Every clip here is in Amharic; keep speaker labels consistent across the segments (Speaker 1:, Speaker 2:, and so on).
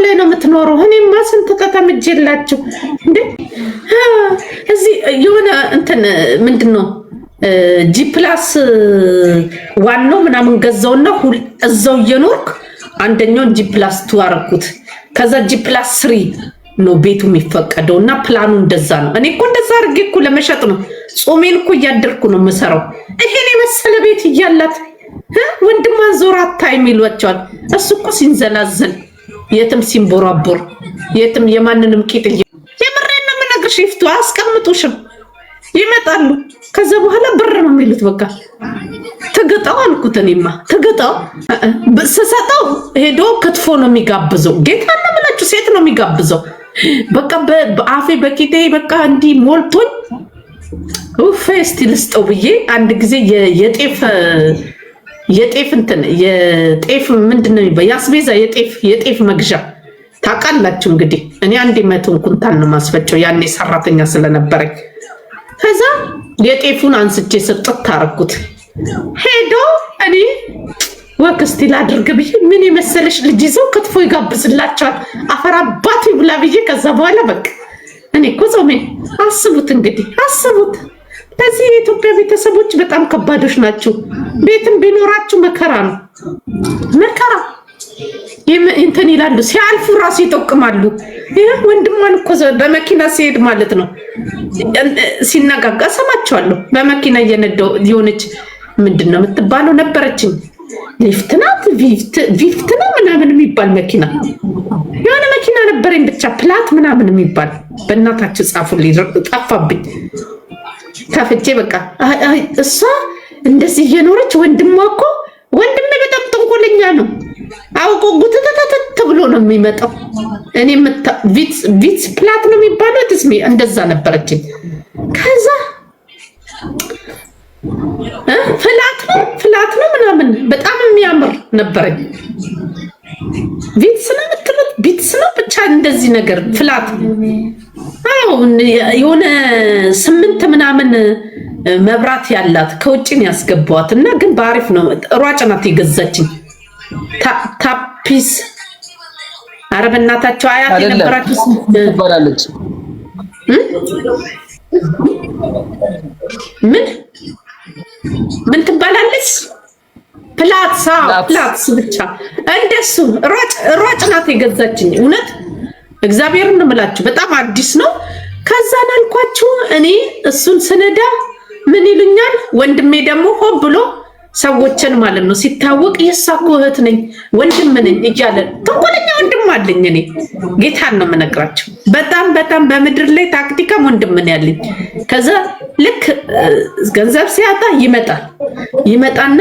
Speaker 1: ላይ ነው የምትኖረው። እኔማ ስንት ተተምጄላችሁ እንዴ እዚህ የሆነ እንትን ምንድነው ጂፕላስ ዋናው ምናምን ገዛውና እዛው እየኖርክ አንደኛውን ጂፕላስ 2 አደረኩት። ከዛ ጂፕላስ 3 ነው ቤቱ የሚፈቀደው እና ፕላኑ እንደዛ ነው። እኔ እኮ እንደዛ አድርጌ እኮ ለመሸጥ ነው። ጾሜን እኮ እያደርኩ ነው የምሰራው። ይሄን የመሰለ ቤት እያላት ወንድሟን ዞር አታይም ይሏቸዋል። እሱ እኮ ሲንዘላዘል የትም ሲንቦራቦር የትም የማንንም ቂጥ የምሬን ነው የምነግርሽ። ይፍቱ አስቀምጡሽም ይመጣሉ። ከዛ በኋላ ብር ነው የሚሉት። በቃ ትግጣው አልኩት። እኔማ ትግጣው ስሰጠው ሄዶ ክትፎ ነው የሚጋብዘው። ጌታ ነው የምላችሁ ሴት ነው የሚጋብዘው። በቃ በአፌ በቂጤ በቃ እንዲህ ሞልቶኝ እስቲ ልስጠው ብዬ አንድ ጊዜ የጤፍ እንትን የጤፍ ምንድነው የሚባለው ያስቤዛ የጤፍ መግዣ ታውቃላችሁ እንግዲህ እኔ 100 ኩንታል ነው ማስፈጨው ያኔ ሰራተኛ ስለነበረኝ። ከዛ የጤፉን አንስቼ ሰጥት ታረኩት። ሄዶ እኔ ወክስቲ ላድርግ ብዬ ምን የመሰለሽ ልጅ ይዘው ክትፎ ይጋብዝላቸዋል። አፈር አባቱ ይብላ ብዬ ከዛ በኋላ በቃ እኔ እኮ ጾሜ አስቡት እንግዲህ አስቡት። ለዚህ የኢትዮጵያ ቤተሰቦች በጣም ከባዶች ናቸው። ቤትም ቢኖራችሁ መከራ ነው መከራ። እንትን ይላሉ ሲያልፉ ራሱ ይጠቅማሉ። ወንድሟን እኮ በመኪና ሲሄድ ማለት ነው ሲነጋጋ ሰማቸዋለሁ። በመኪና እየነዳው የሆነች ምንድነው የምትባለው ነበረችኝ ሊፍትናት ቪፍትና ምናምን የሚባል መኪና የሆነ መኪና ነበረኝ ብቻ ፕላት ምናምን የሚባል በእናታችሁ ጻፉልኝ ጠፋብኝ። ከፍቼ በቃ እሷ እንደዚህ እየኖረች ወንድሟ እኮ ወንድሜ በጣም ጥንቆለኛ ነው። አውቆ ጉትተተተ ብሎ ነው የሚመጣው። እኔ ቪትስ ፕላት ነው የሚባለው ትስሚ እንደዛ ነበረችኝ። ከዛ ፍላት ነው ምናምን በጣም የሚያምር ነበረኝ። ቪትስ ነው የምትሉት ቪትስ ነው ብቻ እንደዚህ ነገር ፍላት የሆነ 8 ምናምን መብራት ያላት ከውጭን ያስገቧት እና ግን በአሪፍ ነው። ሯጭ ናት የገዛችኝ። ታፒስ ኧረ በእናታቸው አያት የነበራችሁ ትባላለች። ምን ትባላለች? ፕላትስ ብቻ እንደሱ ሯጭ ናት የገዛችኝ። እውነት እግዚአብሔርን እምላችሁ በጣም አዲስ ነው። ከዛን አልኳችሁ እኔ እሱን ስነዳ ምን ይሉኛል ወንድሜ ደግሞ ሆን ብሎ ሰዎችን ማለት ነው ሲታወቅ የሳኮ እህት ነኝ ወንድም ነኝ እያለ ተንኮለኛ ወንድም አለኝ። እኔ ጌታን ነው የምነግራቸው። በጣም በምድር ላይ ታክቲካም ወንድም ነኝ ያለኝ። ከዛ ልክ ገንዘብ ሲያጣ ይመጣና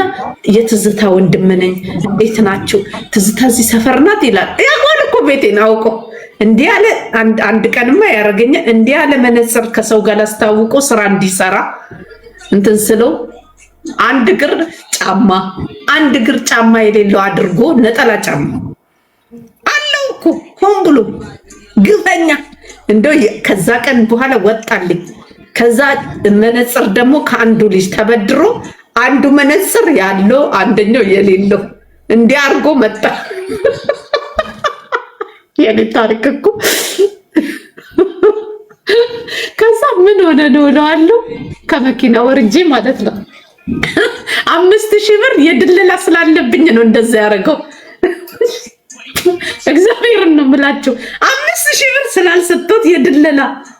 Speaker 1: የትዝታ ወንድም ነኝ እንዴት ናችሁ ትዝታ እዚህ ሰፈር ናት ይላል። ያጓል እኮ ቤቴን አውቆ እንዲህ ያለ አንድ ቀንማ ያረገኛ እንዲህ ያለ መነጽር ከሰው ጋር ላስተዋውቆ ስራ እንዲሰራ እንትን ስለው አንድ እግር ጫማ የሌለው አድርጎ ነጠላ ጫማ አለው እኮ ሆን ብሎ ግፈኛ። እንደው ከዛ ቀን በኋላ ወጣልኝ። ከዛ መነጽር ደግሞ ከአንዱ ልጅ ተበድሮ አንዱ መነጽር ያለው አንደኛው የሌለው እንዲህ አድርጎ መጣ። የኔ ታሪክ እኮ ከዛ ምን ሆነ ነው እለዋለሁ። ከመኪና ወርጄ ማለት ነው 5000 ብር የድለላ ስላለብኝ ነው እንደዛ ያደረገው። እግዚአብሔርን ነው የምላችሁ 5000 ብር ስላልሰጠሁት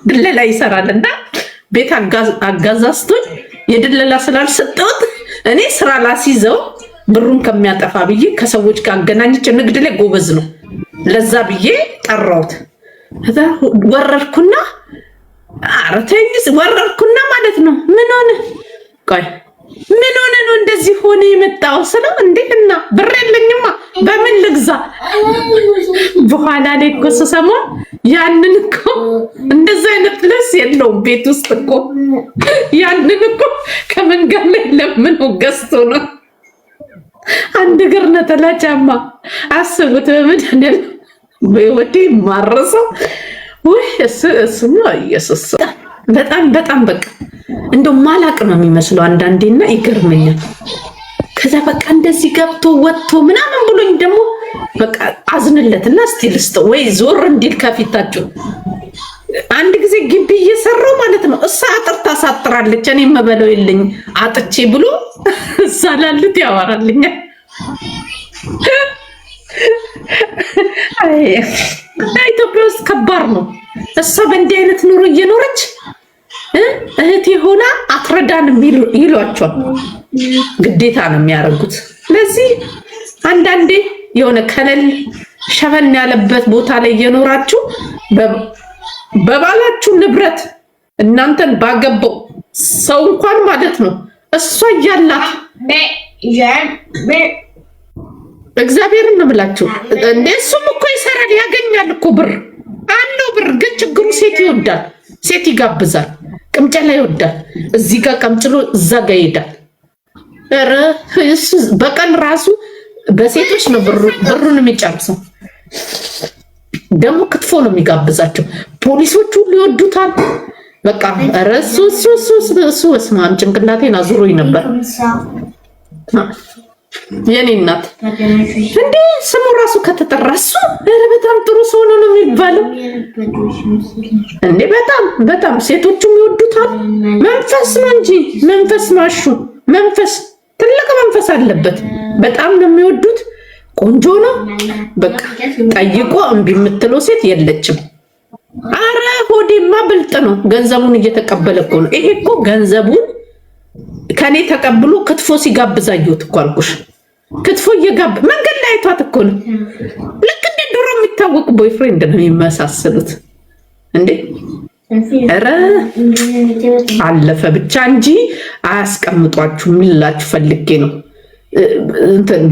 Speaker 1: ድለላ ይሰራልና ቤት አጋዛስቶኝ የድለላ ስላልሰጠሁት እኔ ስራ ላስይዘው ብሩን ከሚያጠፋ ብዬ ከሰዎች ጋር አገናኝቼ ንግድ ላይ ጎበዝ ነው ለዛ ብዬ ጠራሁት። ከዛ ወረርኩና ወረርኩና ማለት ነው ምን ሆነ ነው እንደዚህ ሆነ የመጣው ስለው እንዴና ብር የለኝማ በምን ልግዛ። በኋላ ላይ እኮ ስሰማ ያንን እኮ እንደዛ አይነት ልብስ የለውም ቤት ውስጥ እኮ ያንን እኮ ከመንገድ ላይ ለምን ገዝቶ ነው አንድ እግር ነጠላ ጫማ። አስቡት በመድኃኒዓለም በህይወቴ ማረሰው ወይ እሱ ነው ኢየሱስ። በጣም በቃ እንደው ማላቅ ነው የሚመስለው አንዳንዴና ይገርመኛል። ከዛ በቃ እንደዚህ ገብቶ ወጥቶ ምናምን ብሎኝ ደግሞ በቃ አዝንለትና እስቲ ልስጠው ወይ ዞር እንዲል ከፊታችሁ። አንድ ጊዜ ግቢ እየሰራው ማለት ነው እሳ አጥር ታሳጥራለች እኔ መበለው የለኝ አጥቼ ብሎ እሳ ላሉት ያወራልኛል። ኢትዮጵያ ውስጥ ከባድ ነው። እሷ በእንዲህ አይነት ኑሮ እየኖረች እህቴ ሆና አትረዳንም ይሏቸዋል። ግዴታ ነው የሚያደርጉት። ስለዚህ አንዳንዴ የሆነ ከለል ሸፈን ያለበት ቦታ ላይ እየኖራችሁ በባላችሁ ንብረት እናንተን ባገባው ሰው እንኳን ማለት ነው እሷ እያላት እግዚአብሔርን ነው የምላችሁ። እሱም እኮ ይሰራል ያገኛል እኮ ብር አለው ብር። ግን ችግሩ ሴት ይወዳል፣ ሴት ይጋብዛል፣ ቅምጨላ ይወዳል። እዚህ ጋር ቀምጭሎ እዛ ጋር ይሄዳል። ኧረ በቀን ራሱ በሴቶች ነው ብሩን የሚጨርሰው። ደግሞ ክትፎ ነው የሚጋብዛቸው። ፖሊሶቹ ሁሉ ይወዱታል። በቃ ኧረ እሱ በስመ አብ ጭንቅላቴን አዙሮኝ ነበር። የኔ እናት እንዴ ስሙ ራሱ ከተጠራ እሱ ኧረ በጣም ጥሩ ሰው ነው የሚባለው እንዴ። በጣም ሴቶቹም ይወዱታል። መንፈስ ነው እንጂ መንፈስ ማሹ መንፈስ ትልቅ መንፈስ አለበት። በጣም ነው የሚወዱት። ቆንጆ ነው። በቃ ጠይቆ እምቢ የምትለው ሴት የለችም። አረ ሆዴማ ብልጥ ነው። ገንዘቡን እየተቀበለ እኮ ነው። ይሄ እኮ ገንዘቡን ከኔ ተቀብሎ ክትፎ ሲጋብዝ አየሁት እኮ አልኩሽ። ክትፎ እየጋብ መንገድ ላይ አይቷት እኮ ነው። ልክ እንደ ድሮ የሚታወቅ ቦይፍሬንድ ነው የሚመሳሰሉት እንዴ። ኧረ አለፈ ብቻ እንጂ አያስቀምጧችሁ። የሚላችሁ ፈልጌ ነው።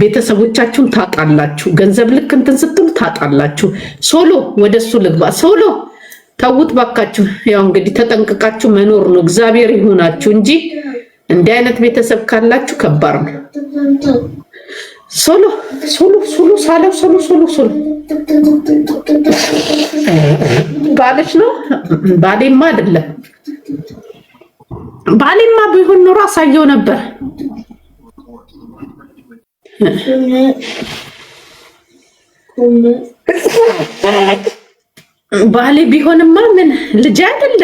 Speaker 1: ቤተሰቦቻችሁን ታጣላችሁ። ገንዘብ ልክ እንትን ስትሉ ታጣላችሁ። ሶሎ ወደሱ ልግባ። ሶሎ ተውት ባካችሁ። ያው እንግዲህ ተጠንቅቃችሁ መኖር ነው። እግዚአብሔር ይሁናችሁ እንጂ እንዲህ አይነት ቤተሰብ ካላችሁ ከባድ ነው። ሶሎ ሳለው ሶሎ ባልሽ ነው። ባሌማ አይደለም። ባሌማ ቢሆን ኖሮ አሳየው ነበር። ባሌ ቢሆንማ ምን ልጅ አይደለ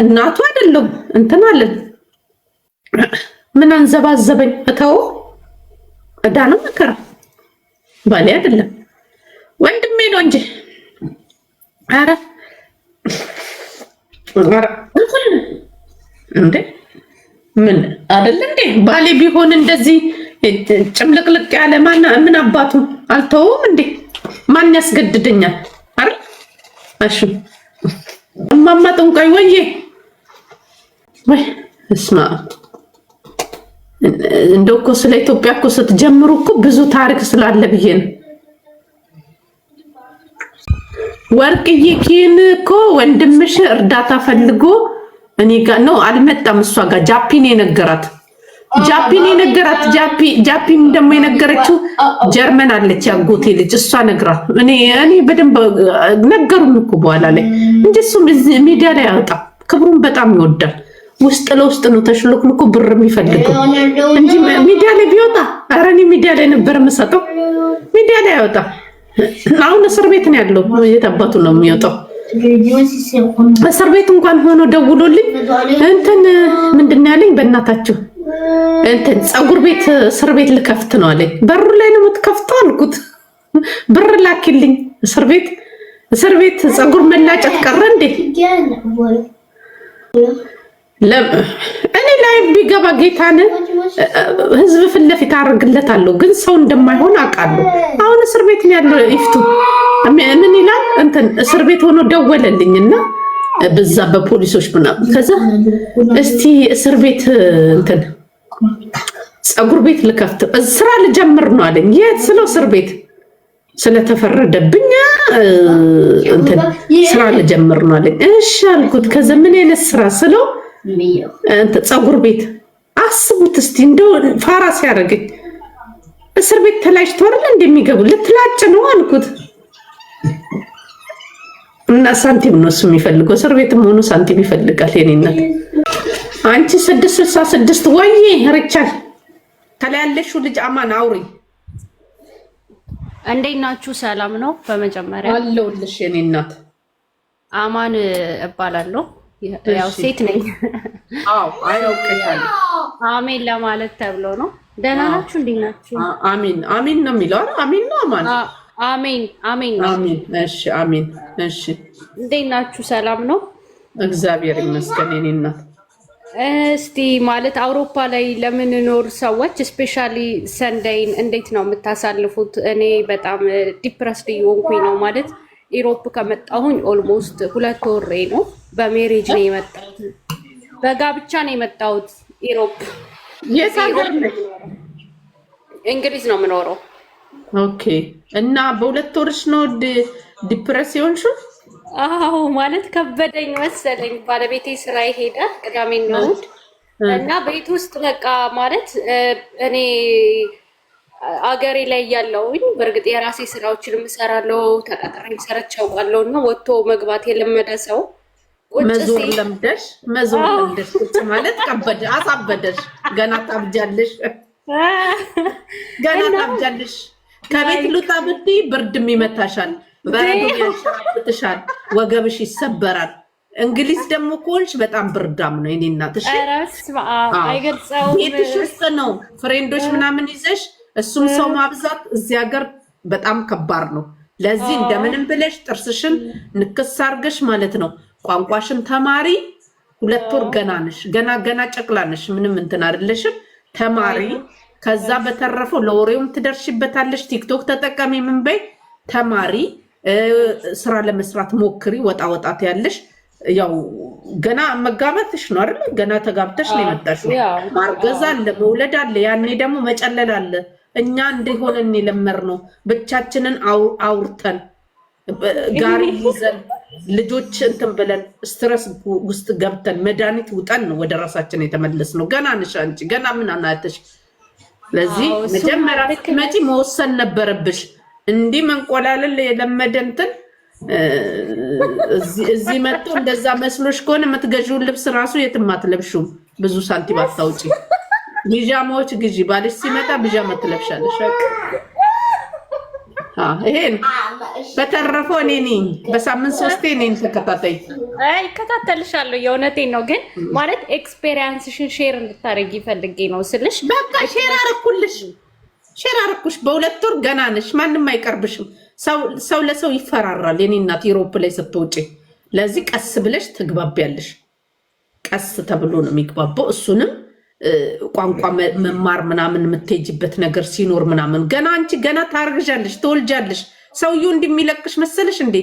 Speaker 1: እናቱ አይደለም እንትን አለን። ምን አንዘባዘበኝ እተው እዳ ነው መከራ። ባሌ አይደለም ወንድሜ ነው እንጂ ኧረ እንዴ ምን አይደል እንዴ ባሌ ቢሆን እንደዚህ ጭምልቅልቅ ያለ ምን አባቱ አልተውም እንዴ? ማን ያስገድደኛል? አይደል እሺ እማማ ጠንቋይ ወይ እስማ እንደው እኮ ስለ ኢትዮጵያ እኮ ስትጀምሩ እኮ ብዙ ታሪክ ስላለ ብዬ ነው። ወርቅዬ ኪን እኮ ወንድምሽ እርዳታ ፈልጎ እኔ ጋር ነው አልመጣም። እሷ ጋር ጃፒን የነገራት ጃፒን ደግሞ የነገረችው ጀርመን አለች ያጎቴ ልጅ እሷ ነግራት እኔ በደንብ ነገሩን እኮ በኋላ ላይ እንጂ እሱ ሚዲያ ላይ ያወጣ ክብሩን በጣም ይወዳል። ውስጥ ለውስጥ ነው ተሽሎክልኮ ብር የሚፈልገው እንጂ ሚዲያ ላይ ቢወጣ ኧረ እኔ ሚዲያ ላይ ነበር የምሰጠው። ሚዲያ ላይ ያወጣ አሁን እስር ቤት ነው ያለው። የታባቱ ነው የሚወጣው? እስር ቤት እንኳን ሆኖ ደውሎልኝ እንትን ምንድን ያለኝ በእናታችሁ እንትን ፀጉር ቤት እስር ቤት ልከፍት ነው አለኝ። በሩ ላይ ነው የምትከፍተው አልኩት። ብር ላኪልኝ። እስር ቤት ፀጉር መላጨት ቀረ እንዴ? እኔ ላይ ቢገባ ጌታን ህዝብ ፊት ለፊት አደርግለታለሁ፣ ግን ሰው እንደማይሆን አውቃለሁ። አሁን እስር ቤት ነው ያለው። ይፍቱ ምን ይላል እንትን እስር ቤት ሆኖ ደወለልኝና በዛ በፖሊሶች ምናምን ከዛ እስቲ እስር ቤት እንትን ፀጉር ቤት ልከፍት ስራ ልጀምር ነው አለኝ። የት ስለው እስር ቤት ስለተፈረደብኝ እንትን ስራ ልጀምር ነው አለኝ። እሺ አልኩት። ከዛ ምን አይነት ስራ ስለው ፀጉር ቤት። አስቡት እስቲ እንደው ፋራ ሲያደርገኝ እስር ቤት ተላጭቶ አይደል እንደሚገቡ ልትላጭ ነው አልኩት። እና ሳንቲም ነው እሱ የሚፈልገው። እስር ቤትም ሆኖ ሳንቲም ይፈልጋል። የኔ እናት አንቺ 666 ወይ ርቻል ከላይ ያለሽው ልጅ አማን አውሪ።
Speaker 2: እንዴት ናችሁ? ሰላም ነው? በመጀመሪያ
Speaker 1: አለሁልሽ የኔ እናት።
Speaker 2: አማን እባላለሁ። ያው ሴት ነኝ።
Speaker 1: አዎ አያውቅሻለሁ።
Speaker 2: አሜን ለማለት ተብሎ ነው። ደህና ናችሁ? እንዴት ናችሁ?
Speaker 1: አሜን አሜን ነው የሚለው። አሜን ነው አማን።
Speaker 2: አሜን አሜን ነው።
Speaker 1: አሜን። እሺ አሜን። እሺ
Speaker 2: እንዴት ናችሁ? ሰላም ነው?
Speaker 1: እግዚአብሔር ይመስገን የኔ እናት።
Speaker 2: እስቲ ማለት አውሮፓ ላይ ለምንኖር ሰዎች ስፔሻሊ ሰንደይን እንዴት ነው የምታሳልፉት? እኔ በጣም ዲፕረስድ እየሆንኩኝ ነው። ማለት ኢሮፕ ከመጣሁኝ ኦልሞስት 2 ወር ነው። በሜሬጅ ነው የመጣሁት፣ በጋብቻ ነው የመጣሁት ኢሮፕ።
Speaker 1: የት ሀገር ነሽ?
Speaker 2: እንግሊዝ ነው የምኖረው።
Speaker 1: ኦኬ። እና በ2 ወርሽ ነው ዲፕሬሲዮን ሹ?
Speaker 2: አዎ ማለት ከበደኝ መሰለኝ። ባለቤቴ ስራ ይሄዳል ቅዳሜና እሑድ እና ቤት ውስጥ በቃ ማለት እኔ አገሬ ላይ ያለውኝ በእርግጥ የራሴ ስራዎችን እሰራለሁ፣ ተቀጥሬ ሰርቼ አውቃለሁ። እና ወጥቶ መግባት የለመደ ሰው
Speaker 1: መዞር ለምደሽ ቁጭ ማለት ከበደ አሳበደሽ። ገና ታብጃለሽ፣ ገና ታብጃለሽ። ከቤት ልውጣ ብትይ ብርድም ይመታሻል፣ በረዶ ያንሸራትትሻል፣ ወገብሽ ይሰበራል። እንግሊዝ ደግሞ ከሆንሽ በጣም ብርዳም ነው የኔ እናት። እሺ
Speaker 2: አይገልጸውም።
Speaker 1: ቤትሽ ውስጥ ነው ፍሬንዶች ምናምን ይዘሽ እሱም ሰው ማብዛት እዚህ ሀገር በጣም ከባድ ነው። ለዚህ እንደምንም ብለሽ ጥርስሽን ንክስ አርገሽ ማለት ነው ቋንቋሽን ተማሪ። 2 ወር ገና ነሽ፣ ገና ጨቅላ ነሽ። ምንም እንትን አይደለሽም። ተማሪ። ከዛ በተረፈው ለወሬውም ትደርሽበታለሽ። ቲክቶክ ተጠቀሚ፣ ምን በይ፣ ተማሪ። ስራ ለመስራት ሞክሪ። ወጣት ያለሽ ያው ገና መጋባትሽ ነው አይደል? ገና ተጋብተሽ ነው የመጣሽው። ማርገዝ አለ፣ መውለድ አለ፣ ያኔ ደግሞ መጨለል አለ። እኛ እንደሆነን የለመድነው ብቻችንን አውርተን ጋሪ ይዘን ልጆች እንትን ብለን ስትረስ ውስጥ ገብተን መድኃኒት ውጠን ነው ወደ ራሳችን የተመለስነው። ገና ነሽ አንቺ፣ ገና ምን አናተሽ። ለዚህ መጀመሪያ ስትመጪ መወሰን ነበረብሽ። እንዲህ መንቆላለል የለመደ እንትን እዚህ መጥቶ እንደዛ መስሎሽ ከሆነ የምትገዢውን ልብስ ራሱ የትም አትለብሺውም። ብዙ ሳንቲም አታውጪ። ቢጃማዎች ግዢ። ባልሽ ሲመጣ ቢጃማ ትለብሻለሽ። ይሄ ነው። በተረፈው እኔ ነኝ በሳምንት 3 እኔን ተከታታይ
Speaker 2: ይከታተልሻለሁ። የእውነቴን ነው። ግን ማለት ኤክስፔሪየንስሽን ሼር እንድታደርጊ ፈልጌ ነው ስልሽ፣
Speaker 1: በቃ ሼር አረኩሽ። በ2 ወር ገና ነሽ፣ ማንም አይቀርብሽም። ሰው ለሰው ይፈራራል የኔ እናት ዩሮፕ ላይ ስትወጪ። ለዚህ ቀስ ብለሽ ትግባቢያለሽ። ቀስ ተብሎ ነው የሚግባባው። እሱንም ቋንቋ መማር ምናምን የምትሄጂበት ነገር ሲኖር ምናምን። ገና አንቺ ገና ታርግዣለሽ፣ ትወልጃለሽ። ሰውዬው እንደሚለቅሽ መሰለሽ እንዴ?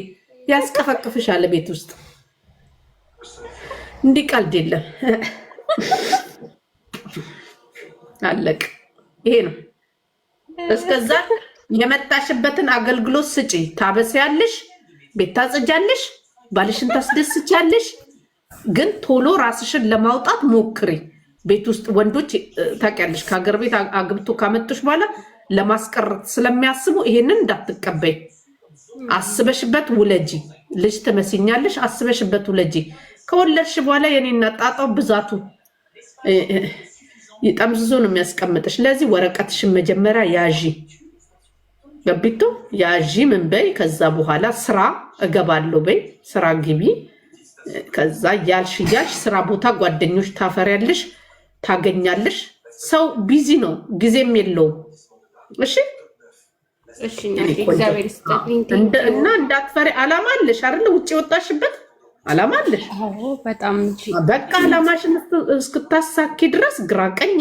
Speaker 1: ያስቀፈቅፍሻል ቤት ውስጥ። እንዲህ ቀልድ የለም። አለቅ። ይሄ ነው። እስከዛ የመጣሽበትን አገልግሎት ስጪ። ታበስያለሽ፣ ቤት ታጽጃለሽ፣ ባልሽን ታስደስቻለሽ። ግን ቶሎ ራስሽን ለማውጣት ሞክሪ። ቤት ውስጥ ወንዶች ታውቂያለሽ፣ ከሀገር ቤት አግብቶ ካመጡሽ በኋላ ለማስቀረት ስለሚያስቡ ይሄንን እንዳትቀበይ። አስበሽበት ውለጂ። ልጅ ትመስኛለሽ፣ አስበሽበት ውለጂ። ከወለድሽ በኋላ የኔና ጣጣው ብዛቱ ጠምዝዞ ነው የሚያስቀምጥሽ። ለዚህ ወረቀትሽን መጀመሪያ ያዢ፣ ገቢቶ ያዢ። ምን በይ፣ ከዛ በኋላ ስራ እገባለሁ በይ፣ ስራ ግቢ። ከዛ ያልሽ ስራ ቦታ ጓደኞች ታፈሪያለሽ፣ ታገኛለሽ። ሰው ቢዚ ነው፣ ጊዜም የለውም። እሺ እና እንዳትፈሪ። አላማ አለሽ አይደል? ውጭ የወጣሽበት አላማ አለሽ። በቃ አላማሽን እስክታሳኪ ድረስ ግራ ቀኝ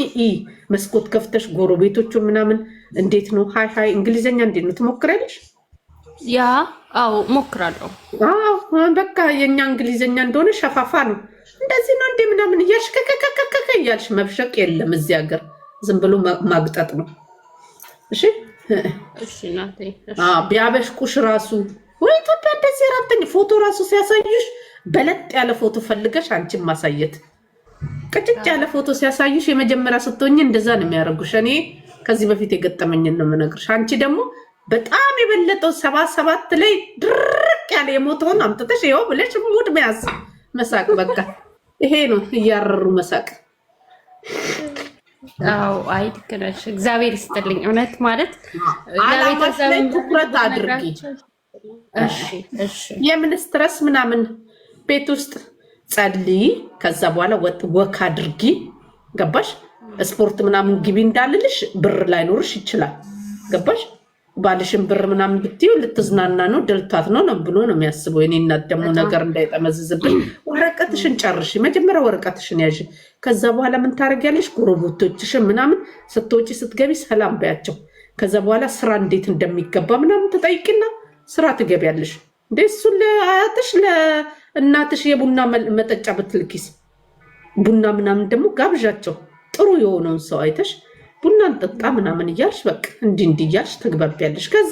Speaker 1: መስኮት ከፍተሽ ጎረቤቶቹ ምናምን እንዴት ነው ሃይ እንግሊዘኛ እንዴት ነው ትሞክሪያለሽ?
Speaker 2: አዎ ሞክራለሁ።
Speaker 1: በቃ የኛ እንግሊዘኛ እንደሆነ ሸፋፋ ነው። እንደዚህ ነው እንዴ ምናምን እያልሽ ከከከከከ እያልሽ መብሸቅ የለም እዚህ ሀገር። ዝም ብሎ ማግጠጥ ነው። እሺ ቢያበሽቁሽ ራሱ ወይ ኢትዮጵያ እንደዚህ ራብተኝ ፎቶ ራሱ ሲያሳዩሽ በለጥ ያለ ፎቶ ፈልገሽ አንቺን ማሳየት። ቅጭጭ ያለ ፎቶ ሲያሳዩሽ የመጀመሪያ ስትሆኝ እንደዛ ነው የሚያደርጉሽ። እኔ ከዚህ በፊት የገጠመኝን ነው የምነግርሽ። አንቺ ደግሞ በጣም የበለጠው 77 ላይ ድርቅ ያለ የሞተውን አምጥተሽ ይኸው ብለሽ ሙድ መያዝ፣ መሳቅ። በቃ ይሄ ነው እያረሩ መሳቅ።
Speaker 2: አዎ አይ ልክ ነሽ። እግዚአብሔር ይስጥልኝ። እውነት ማለት
Speaker 1: አላማሽ ላይ ትኩረት አድርጊ።
Speaker 2: እሺ እሺ።
Speaker 1: የምን ስትረስ ምናምን ቤት ውስጥ ጸልይ። ከዛ በኋላ ወክ አድርጊ። ገባሽ? ስፖርት ምናምን ግቢ እንዳልልሽ ብር ላይኖርሽ ይችላል። ገባሽ? ባልሽን ብር ምናምን ብትዩ ልትዝናና ነው ደልቷት ነው ብሎ ነው የሚያስበው። የኔ እናት ደግሞ ነገር እንዳይጠመዝዝብሽ ወረቀትሽን ጨርሽ። መጀመሪያ ወረቀትሽን ያዥ። ከዛ በኋላ ምን ታደርጊያለሽ? ጎረቤቶችሽን ምናምን ስትወጪ ስትገቢ ሰላም በያቸው። ከዛ በኋላ ስራ እንዴት እንደሚገባ ምናምን ትጠይቂና ስራ ትገቢያለሽ። እንደ እሱን ለአያትሽ ለእናትሽ የቡና መጠጫ ብትልኪስ ቡና ምናምን ደግሞ ጋብዣቸው። ጥሩ የሆነውን ሰው አይተሽ ቡና እንጠጣ ምናምን እያልሽ በቃ እንዲህ እያልሽ ተግባቢያለሽ። ከዛ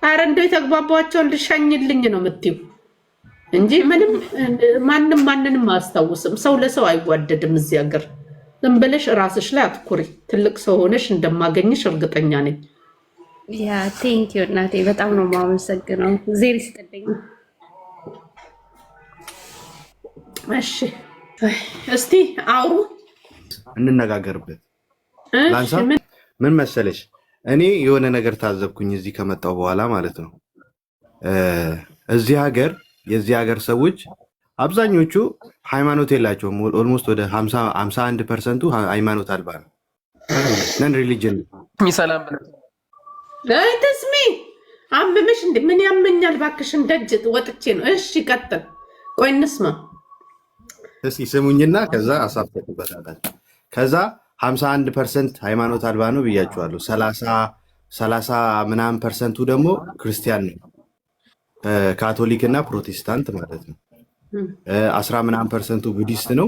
Speaker 1: ኧረ እንደው የተግባባቸውን ልሸኝልኝ ነው የምትይው እንጂ ምንም ማንም ማንንም አያስታውስም። ሰው ለሰው አይዋደድም እዚህ ሀገር። ዝም ብለሽ ራስሽ ላይ አትኩሪ። ትልቅ ሰው ሆነሽ እንደማገኝሽ እርግጠኛ ነኝ።
Speaker 2: ያ ቴንኪው እናቴ፣ በጣም ነው የማመሰግነው። እግዜር ይስጥልኝ።
Speaker 1: እሺ እስቲ አውሩ፣
Speaker 3: እንነጋገርበት። ላንሳ ምን መሰለሽ፣ እኔ የሆነ ነገር ታዘብኩኝ እዚህ ከመጣሁ በኋላ ማለት ነው። እዚህ ሀገር የዚህ ሀገር ሰዎች አብዛኞቹ ሃይማኖት የላቸውም። ኦልሞስት ወደ 51% ሃይማኖት አልባ ነው። ነን ሪሊጅን
Speaker 4: ሰላም
Speaker 1: ተስሚ አመመሽ እንዴ? ምን ያመኛል ባክሽ? እንደጅ ወጥቼ ነው። እሺ ቀጥል። ቆይ እንስማ
Speaker 3: እስኪ ስሙኝና ከዛ አሳፍተኩበታል። ከዛ 51% ሃይማኖት አልባ ነው ብያችኋለሁ። 30 ምናምን ፐርሰንቱ ደግሞ ክርስቲያን ነው፣ ካቶሊክ እና ፕሮቴስታንት ማለት ነው። 10 ምናምን ፐርሰንቱ ቡዲስት ነው።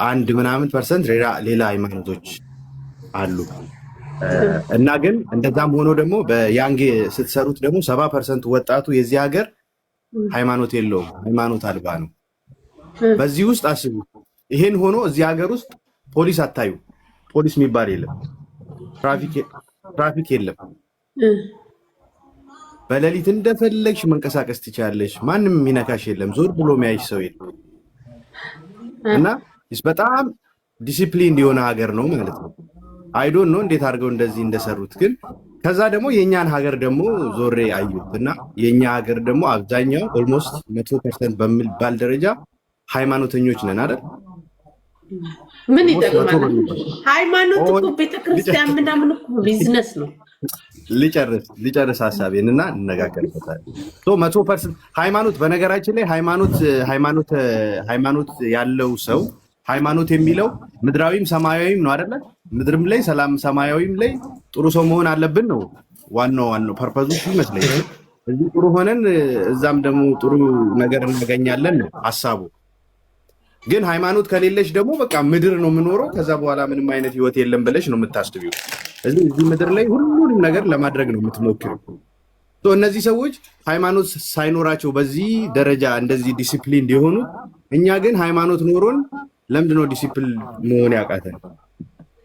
Speaker 3: 1 ምናምን ፐርሰንት ሌላ ሃይማኖቶች አሉ። እና ግን እንደዛም ሆኖ ደግሞ በያንግ ስትሰሩት ደግሞ 70% ወጣቱ የዚህ ሀገር ሃይማኖት የለውም፣ ሃይማኖት አልባ ነው። በዚህ ውስጥ አስቡ። ይሄን ሆኖ እዚህ ሀገር ውስጥ ፖሊስ አታዩ። ፖሊስ የሚባል የለም፣ ትራፊክ የለም። በሌሊት እንደፈለግሽ መንቀሳቀስ ትችላለሽ። ማንም የሚነካሽ የለም፣ ዞር ብሎ የሚያይሽ ሰው የለም። እና በጣም ዲሲፕሊን የሆነ ሀገር ነው ማለት ነው። አይዶን ነው እንዴት አድርገው እንደዚህ እንደሰሩት ግን። ከዛ ደግሞ የእኛን ሀገር ደግሞ ዞሬ አዩት እና የእኛ ሀገር ደግሞ አብዛኛው ኦልሞስት 100% በሚባል ደረጃ ሃይማኖተኞች ነን አይደል?
Speaker 1: ምን ይጠቅማል ሃይማኖት እኮ ቤተክርስቲያን ምናምን እኮ ቢዝነስ ነው። ሊጨርስ ሀሳቤን እና እንነጋገርበታለን። 100% ሃይማኖት፣ በነገራችን ላይ ሃይማኖት ያለው ሰው ሃይማኖት የሚለው ምድራዊም ሰማያዊም ነው አይደለ? ምድርም ላይ ሰላም፣ ሰማያዊም ላይ ጥሩ ሰው መሆን አለብን ነው ዋናው ፐርፐዙ ይመስለኛል። እዚህ ጥሩ ሆነን እዛም ደግሞ ጥሩ ነገር እናገኛለን ነው ሀሳቡ። ግን ሃይማኖት ከሌለሽ ደግሞ በቃ ምድር ነው የምኖረው፣ ከዛ በኋላ ምንም አይነት ህይወት የለም ብለሽ ነው የምታስቢው። እዚህ ምድር ላይ ሁሉንም ነገር ለማድረግ ነው የምትሞክሪው። እነዚህ ሰዎች ሃይማኖት ሳይኖራቸው በዚህ ደረጃ እንደዚህ ዲሲፕሊን እንዲሆኑ፣ እኛ ግን ሃይማኖት ኖሮን ለምንድነው ዲሲፕሊን መሆን ያቃተን?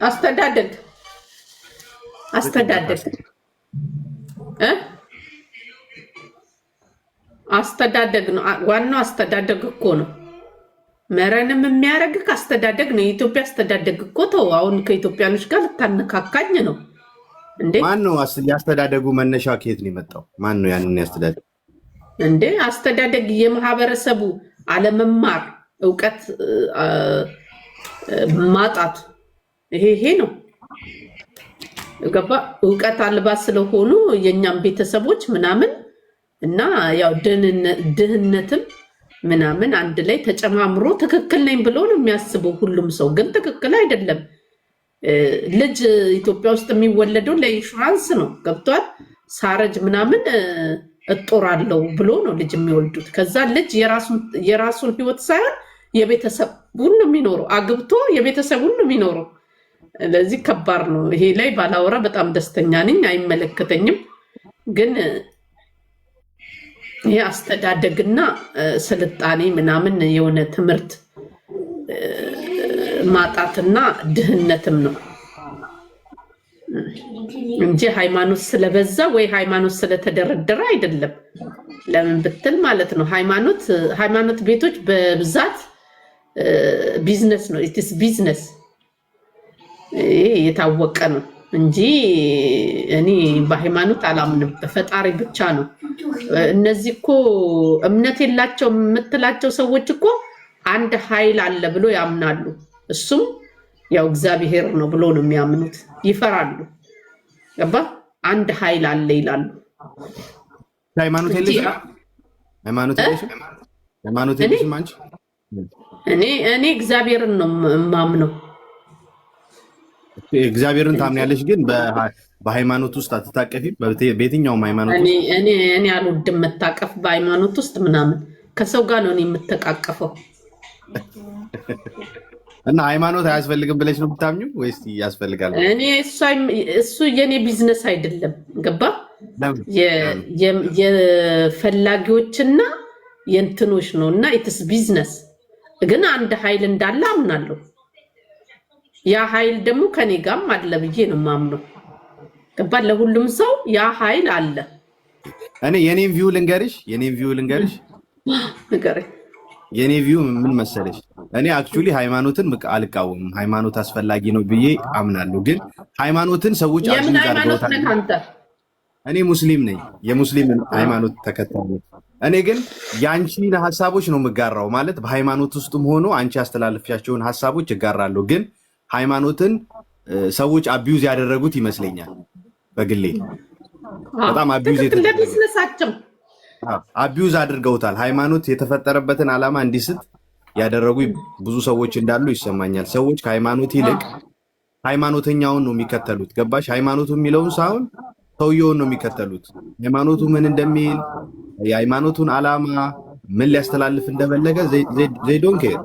Speaker 1: አስተዳደግ ነው ዋናው። አስተዳደግ እኮ ነው መረንም የሚያደርግ አስተዳደግ ነው። የኢትዮጵያ አስተዳደግ እኮ ተው፣ አሁን ከኢትዮጵያኖች ጋር ልታነካካኝ ነው እንዴ?
Speaker 3: ማን ነው ያስተዳደጉ መነሻ ከየት ነው የመጣው? ማን ነው ያንን ያስተዳደግ
Speaker 1: እንዴ? አስተዳደግ የማህበረሰቡ አለመማር፣ እውቀት ማጣት፣ ይሄ ነው ገባ? እውቀት አልባ ስለሆኑ የኛም ቤተሰቦች ምናምን እና ያው ድህነትም ምናምን አንድ ላይ ተጨማምሮ ትክክል ነኝ ብሎ ነው የሚያስበው ሁሉም ሰው። ግን ትክክል አይደለም። ልጅ ኢትዮጵያ ውስጥ የሚወለደው ለኢንሹራንስ ነው። ገብቷል? ሳረጅ ምናምን እጦራለሁ ብሎ ነው ልጅ የሚወልዱት። ከዛ ልጅ የራሱን ህይወት ሳይሆን የቤተሰቡን ነው የሚኖረው። አግብቶ የቤተሰቡን ነው የሚኖረው። ለዚህ ከባድ ነው። ይሄ ላይ ባላወራ በጣም ደስተኛ ነኝ። አይመለከተኝም። ግን ይህ አስተዳደግና ስልጣኔ ምናምን የሆነ ትምህርት ማጣትና ድህነትም ነው እንጂ ሃይማኖት ስለበዛ ወይ ሃይማኖት ስለተደረደረ አይደለም። ለምን ብትል ማለት ነው ሃይማኖት ቤቶች በብዛት ቢዝነስ ነው። ኢትስ ቢዝነስ ይሄ የታወቀ ነው እንጂ እኔ በሃይማኖት አላምንም፣ በፈጣሪ ብቻ ነው። እነዚህ እኮ እምነት የላቸው የምትላቸው ሰዎች እኮ አንድ ኃይል አለ ብሎ ያምናሉ። እሱም ያው እግዚአብሔር ነው ብሎ ነው የሚያምኑት። ይፈራሉ። ገባ? አንድ ኃይል አለ ይላሉ።
Speaker 3: ሃይማኖት የለሽም? ሃይማኖት የለሽም? ሃይማኖት የለሽም አንቺ?
Speaker 1: እኔ እግዚአብሔርን ነው የማምነው።
Speaker 3: እግዚአብሔርን ታምኛለሽ፣ ግን በሃይማኖት ውስጥ አትታቀፊም? በየትኛውም ሃይማኖት
Speaker 1: እኔ አልወድም መታቀፍ በሃይማኖት ውስጥ ምናምን። ከሰው ጋር ነው እኔ የምተቃቀፈው።
Speaker 3: እና ሃይማኖት አያስፈልግም ብለሽ ነው የምታምኚው ወይስ ያስፈልጋል?
Speaker 1: እሱ የኔ ቢዝነስ አይደለም። ገባ? የፈላጊዎችና የእንትኖች ነው። እና ኢትስ ቢዝነስ። ግን አንድ ኃይል እንዳለ አምናለሁ። ያ ኃይል ደግሞ ከኔ ጋርም አለ ብዬ ነው የማምነው። ገባ? ለሁሉም ሰው ያ ኃይል አለ።
Speaker 3: እኔ የኔን ቪው ልንገርሽ
Speaker 1: ንገረኝ።
Speaker 3: የኔ ቪው ምን መሰለሽ? እኔ አክቹሊ ሃይማኖትን አልቃወምም። ሃይማኖት አስፈላጊ ነው ብዬ አምናለሁ። ግን ሃይማኖትን ሰዎች
Speaker 1: የምን ሃይማኖት ነህ አንተ?
Speaker 3: እኔ ሙስሊም ነኝ፣ የሙስሊም ሃይማኖት ተከታይ ነኝ። እኔ ግን የአንቺን ሀሳቦች ነው የምጋራው። ማለት በሃይማኖት ውስጥም ሆኖ አንቺ ያስተላለፍሻቸውን ሀሳቦች እጋራለሁ። ግን ሃይማኖትን ሰዎች አቢዩዝ ያደረጉት ይመስለኛል። በግሌ በጣም አቢዩዝ አድርገውታል። ሃይማኖት የተፈጠረበትን ዓላማ እንዲስት ያደረጉ ብዙ ሰዎች እንዳሉ ይሰማኛል። ሰዎች ከሃይማኖት ይልቅ ሃይማኖተኛውን ነው የሚከተሉት። ገባሽ? ሃይማኖቱ የሚለውን ሳይሆን ሰውየውን ነው የሚከተሉት። ሃይማኖቱ ምን እንደሚል፣ የሃይማኖቱን ዓላማ ምን ሊያስተላልፍ እንደፈለገ they don't care።